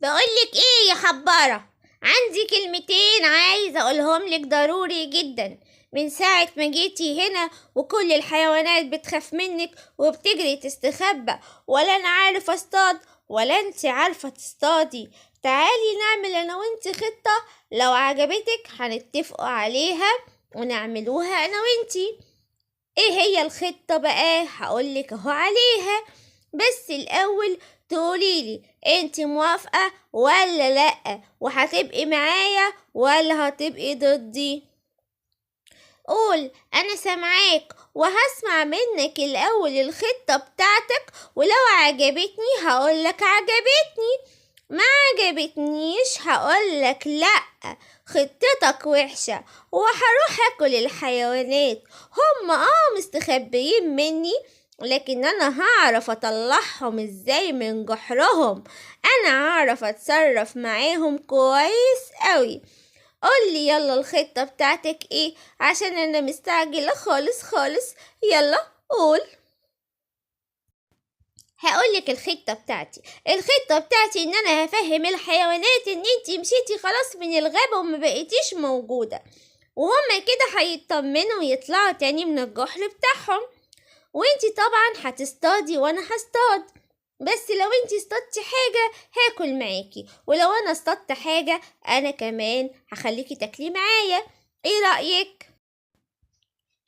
بقولك ايه يا حبارة؟ عندي كلمتين عايزة اقولهم لك ضروري جدا. من ساعة ما جيتي هنا وكل الحيوانات بتخاف منك وبتجري تستخبى، ولا انا عارف اصطاد ولا انت عارفة تصطادي. تعالي نعمل انا وانت خطة، لو عجبتك هنتفقوا عليها ونعملوها انا وانتي. ايه هي الخطة بقى؟ هقولك اهو عليها، بس الأول تقوليلي انت موافقة ولا لأ، وهتبقي معايا ولا هتبقي ضدي. قول أنا سامعاك، وهسمع منك الأول الخطة بتاعتك، ولو عجبتني هقولك عجبتني، ما عجبتنيش هقولك لأ، خطتك وحشة وهروح أكل الحيوانات. هم مستخبيين مني، لكن انا هعرف اطلعهم ازاي من جحرهم. انا هعرف اتصرف معاهم كويس قوي. قولي يلا الخطة بتاعتك ايه، عشان انا مستعجلة خالص خالص. يلا قول. هقولك الخطة بتاعتي ان انا هفهم الحيوانات ان انتي مشيتي خلاص من الغابة وما بقيتيش موجودة، وهما كده هيطمنوا ويطلعوا تاني من الجحر بتاعهم. وانتي طبعا هتصطادي وانا هصطاد، بس لو انتي اصطادتي حاجة هاكل معاكي، ولو انا اصطادت حاجة انا كمان هخليكي تاكلي معايا. ايه رأيك؟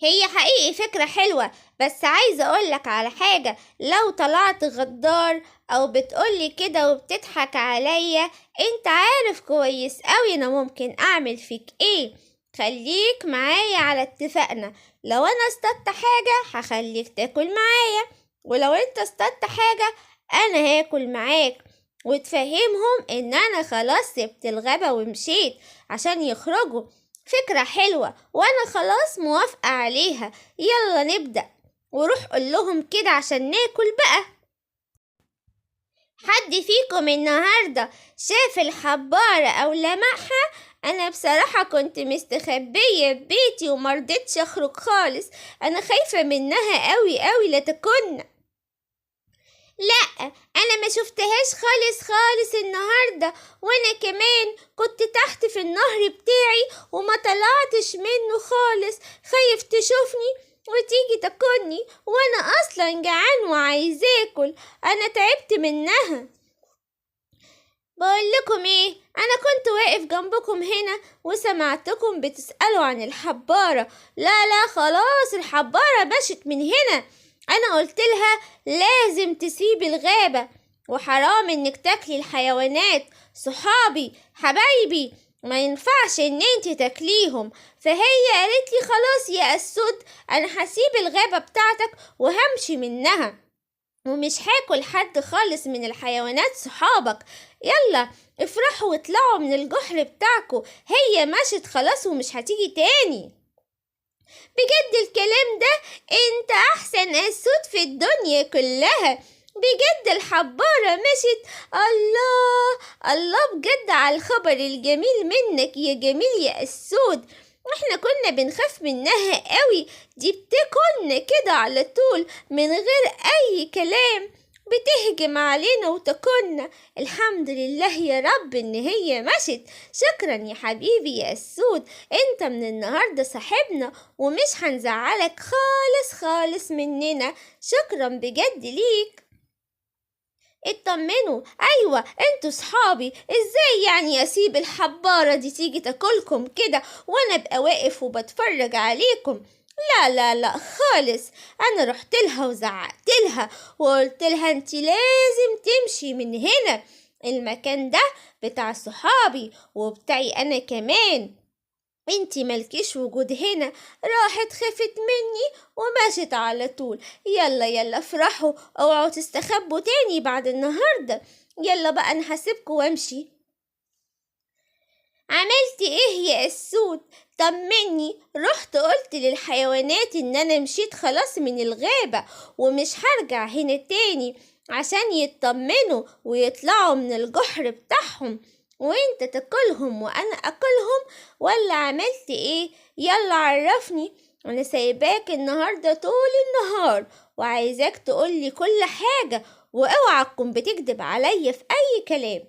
هي حقيقي فكرة حلوة، بس عايزة اقولك على حاجة. لو طلعت غدار او بتقولي كده وبتضحك عليا، انت عارف كويس اوي انا ممكن اعمل فيك ايه. خليك معايا على اتفاقنا، لو انا اصطدت حاجة هخليك تاكل معايا، ولو انت اصطدت حاجة انا هاكل معاك. وتفهمهم ان انا خلاص سبت الغابة ومشيت عشان يخرجوا. فكرة حلوة وانا خلاص موافقة عليها. يلا نبدأ، وروح قول لهم كده عشان ناكل بقى. حد فيكم النهاردة شاف الحبارة او لمحها؟ انا بصراحة كنت مستخبية في بيتي ومرضتش اخرج خالص، انا خايفة منها قوي قوي لا تكون. لا، انا ما شفتهاش خالص خالص النهارده، وانا كمان كنت تحت في النهر بتاعي وما طلعتش منه خالص. خايف تشوفني وتيجي تاكلني، وانا اصلا جعان وعايز اكل، انا تعبت منها. بقول لكم ايه، انا كنت واقف جنبكم هنا وسمعتكم بتسألوا عن الحبارة. لا لا، خلاص الحبارة مشت من هنا. انا قلت لها لازم تسيبي الغابة، وحرام انك تاكلي الحيوانات، صحابي حبايبي، ما ينفعش ان انت تاكليهم. فهي قالت لي خلاص يا اسود، انا هسيب الغابة بتاعتك وهمشي منها، ومش هاكل حد خالص من الحيوانات صحابك. يلا افرحوا واطلعوا من الجحر بتاعكو، هي مشت خلاص ومش هتيجي تاني. بجد الكلام ده؟ انت احسن اسود في الدنيا كلها. بجد الحبارة مشت؟ الله الله، بجد على الخبر الجميل منك يا جميل يا اسود. احنا كنا بنخاف منها قوي، دي بتكون كده على طول من غير اي كلام، بتهجم علينا وتكون. الحمد لله يا رب ان هي مشت. شكرا يا حبيبي يا اسود، انت من النهاردة صاحبنا ومش هنزعلك خالص خالص مننا. شكرا بجد ليك. اطمنوا، ايوه انتوا صحابي، ازاي يعني اسيب الحبارة دي تيجي تاكلكم كده وانا ابقى واقف وبتفرج عليكم؟ لا لا لا خالص. انا رحت لها وزعقت لها وقلت لها انت لازم تمشي من هنا، المكان ده بتاع صحابي وبتاعي انا كمان، انتي ملكيش وجود هنا. راحت خفت مني ومشت على طول. يلا يلا افرحوا، اوعوا تستخبوا تاني بعد النهاردة. يلا بقى انا هسيبكوا وامشي. عملت ايه يا السود؟ طمني. رحت قلت للحيوانات ان انا مشيت خلاص من الغابة ومش هرجع هنا تاني، عشان يطمنوا ويطلعوا من الجحر بتاعهم، وانت تاكلهم وانا اكلهم، ولا عملت ايه؟ يلا عرفني، انا سايباك النهاردة طول النهار وعايزاك تقولي كل حاجة، واوعى تكون بتكدب عليا في اي كلام.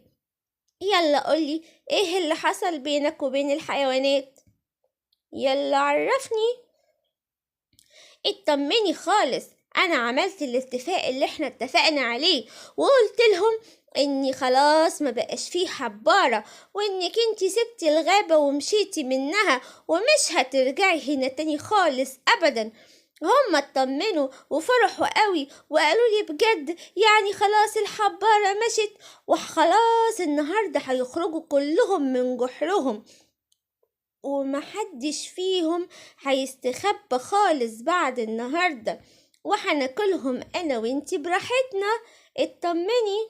يلا قولي ايه اللي حصل بينك وبين الحيوانات؟ يلا عرفني. اطمني خالص، انا عملت الاتفاق اللي احنا اتفقنا عليه، وقلت لهم اني خلاص ما بقاش فيه حبارة، وانك انتي سبتي الغابة ومشيتي منها ومش هترجعي هنا تاني خالص ابدا. هم اطمنوا وفرحوا قوي وقالوا لي بجد يعني خلاص الحبارة مشت، وخلاص النهاردة هيخرجوا كلهم من جحرهم، ومحدش فيهم هيستخبى خالص بعد النهاردة، وهناكلهم انا وانتي براحتنا. اطمني.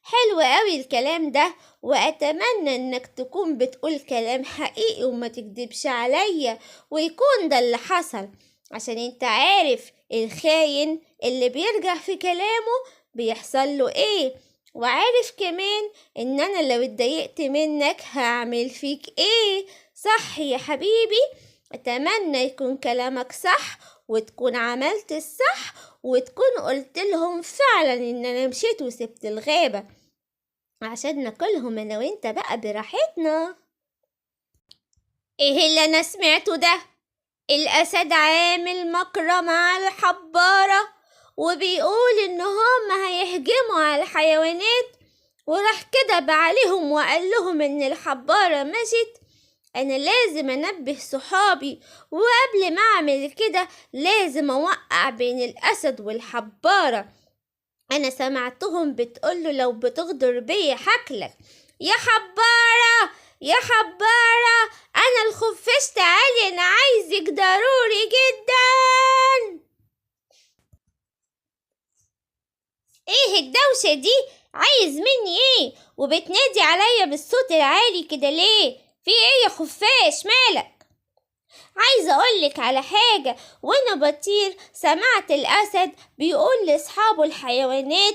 حلو قوي الكلام ده، واتمنى انك تكون بتقول كلام حقيقي وما تكدبش عليا ويكون ده اللي حصل، عشان انت عارف الخاين اللي بيرجع في كلامه بيحصل له ايه، وعارف كمان ان انا لو اتضايقت منك هعمل فيك ايه. صح يا حبيبي؟ اتمنى يكون كلامك صح وتكون عملت الصح وتكون قلت لهم فعلا ان انا مشيت وسبت الغابة عشان ناكلهم انا وانت بقى براحتنا. ايه اللي انا سمعته ده؟ الاسد عامل مكر مع الحبارة وبيقول ان هم هيهجموا على الحيوانات، وراح كدب عليهم وقال لهم ان الحبارة مشت. انا لازم انبه صحابي، وقبل ما اعمل كده لازم اوقع بين الاسد والحبارة. انا سمعتهم بتقوله لو بتغدر بيا حكلك. يا حبارة يا حبارة، انا الخفاش، تعالي انا عايزك ضروري جدا. ايه الدوشة دي؟ عايز مني ايه وبتنادي عليا بالصوت العالي كده ليه؟ في ايه يا خفاش مالك؟ عايزة أقولك على حاجة، وأنا بطير سمعت الأسد بيقول لأصحابه الحيوانات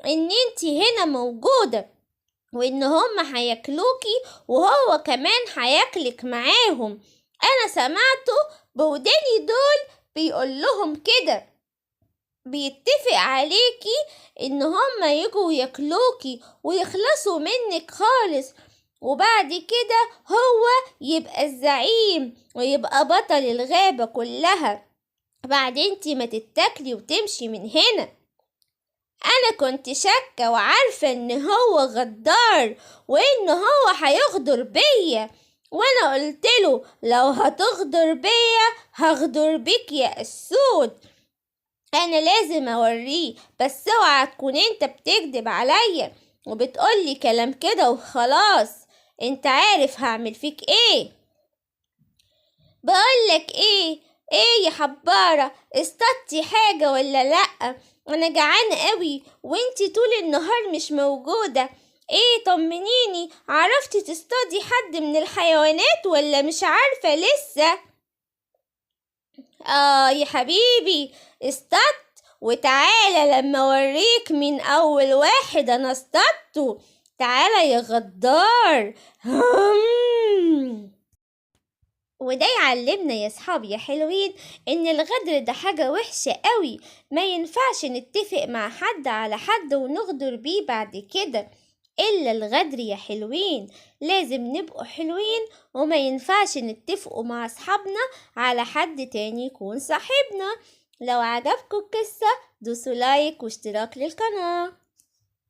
إن انتي هنا موجودة، وإن هم هياكلوكي وهو كمان هياكلك معاهم. أنا سمعته بوداني دول بيقول لهم كده، بيتفق عليكي إن هم يجوا ياكلوكي ويخلصوا منك خالص، وبعد كده هو يبقى الزعيم ويبقى بطل الغابة كلها بعد انتي ما تتاكلي وتمشي من هنا. انا كنت شاكة وعارفة ان هو غدار وان هو هيغدر بيا، وانا قلتله لو هتغدر بيا هغدر بيك يا اسود. انا لازم اوريه، بس اوعى تكون انت بتكدب عليا وبتقولي كلام كده وخلاص، انت عارف هعمل فيك ايه. بقولك ايه يا حبارة، اصطدتي حاجة ولا لأ؟ انا جعانة قوي وانتي طول النهار مش موجودة. ايه طمنيني، عرفتي تصطادي حد من الحيوانات ولا مش عارفة لسه؟ يا حبيبي اصطدت، وتعالى لما اوريك من اول واحد انا اصطدته. تعالى يا غدار. وده يعلمنا يا صحابي يا حلوين ان الغدر ده حاجة وحشة قوي، ما ينفعش نتفق مع حد على حد ونغدر بيه بعد كده. الا الغدر يا حلوين لازم نبقوا حلوين، وما ينفعش نتفقوا مع اصحابنا على حد تاني يكون صاحبنا. لو عجبكم القصة دوسوا لايك واشتراك للقناة.